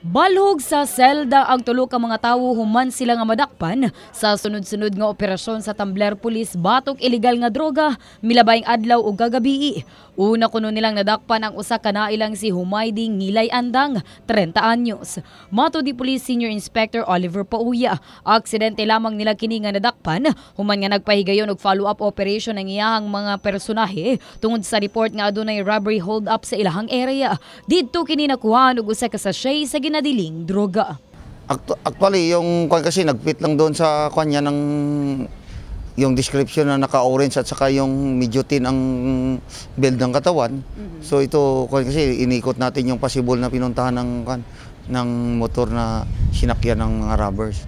Balhog sa selda ang tulo ka mga tawo human sila nga madakpan sa sunod-sunod nga operasyon sa Tumbler Police batok illegal nga droga milabayng adlaw ug gagabi. Una kuno nilang nadakpan ang usa ka nailang si Humaydi Ngilay Andang, 30 anyos. Mato di Police Senior Inspector Oliver Pauya, aksidente lamang nila kini nga nadakpan human nga nagpahigayon og follow-up operation ang iyahang mga personahe tungod sa report nga adunay robbery hold up sa ilahang area. Didto kini nakuhaan og usa ka sachet sa ginadiling droga. Actually, yung kwan kasi nagpit lang doon sa kanya ng yung description na naka-orange at saka yung medyo tin ang build ng katawan. So ito kwan kasi inikot natin yung possible na pinuntahan ng kwan ng motor na sinakyan ng mga robbers.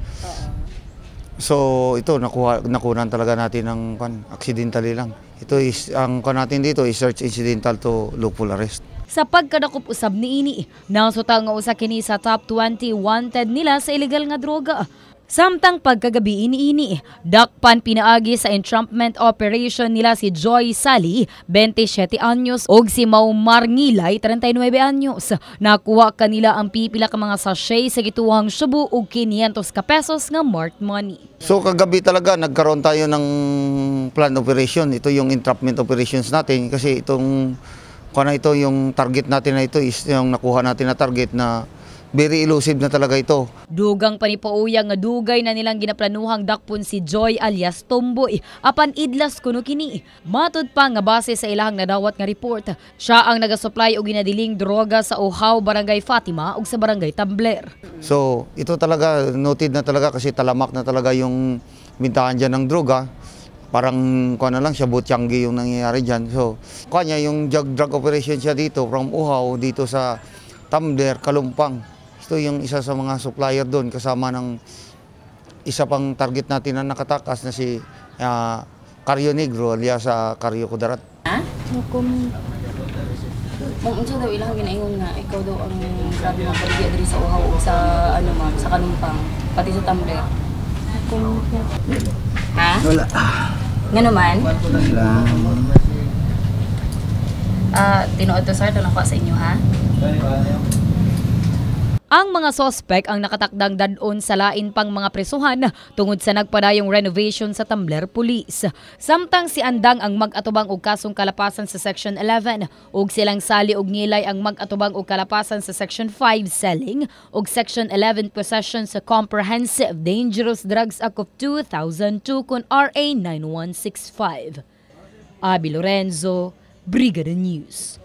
So ito nakunan talaga natin ng kwan accidentally lang. Ito is ang kwan natin dito is search incidental to lawful arrest. Sa pagkadakop usab niini, nasuta nga usa kini sa top 20 wanted nila sa illegal nga droga. Samtang pagkagabi ini, dakpan pinaagi sa entrapment operation nila si Joy Sally, 27 anyos, ug si Maumar Ngilay, 39 anyos. Nakuha kanila ang pipila ka mga sachet sa gituhang Cebu ug 500 ka pesos nga marked money. So kagabi talaga nagkaroon tayo ng plan operation. Ito yung entrapment operations natin kasi itong ito yung target natin na ito is yung nakuha natin na target na very elusive na talaga ito. Dugang panipauya nga dugay na nilang ginaplanuhang dakpon si Joy alias Tomboy apan idlas kuno kini. Matud pa nga base sa ilahang nadawat nga report, siya ang nagasupply og ginadiling droga sa Uhaw, Barangay Fatima ug sa Barangay Tumbler. So ito talaga noted na talaga kasi talamak na talaga yung bintahan dyan ng droga. Parang kuha na lang siya, Butianggi yung nangyayari dyan. So, kanya yung drug operation siya dito from Uhaw, dito sa Tumbler, Kalumpang. Ito yung isa sa mga supplier doon kasama ng isa pang target natin na nakatakas na si Caryo Negro alias sa Caryo Kudarat. Ha? Kung unsa daw ilang ginaingon nga ikaw daw ang grabe nga pagdiya diri sa Uhaw sa sa Kalumpang, pati sa Tumbler. Ha? Wala. Nga naman? Wala. Tinuod to sir, ito nakuha sa inyo ha? Ang mga sospek ang nakatakdang dadon sa lain pang mga presuhan tungod sa nagpadayong renovation sa Tumbler Police. Samtang si Andang ang mag-atubang og kasong kalapasan sa Section 11 ug silang Sally ug Ngilay ang mag-atubang og kalapasan sa Section 5 selling ug Section 11 possession sa Comprehensive Dangerous Drugs Act of 2002 kun RA 9165. Abi Lorenzo, Brigada News.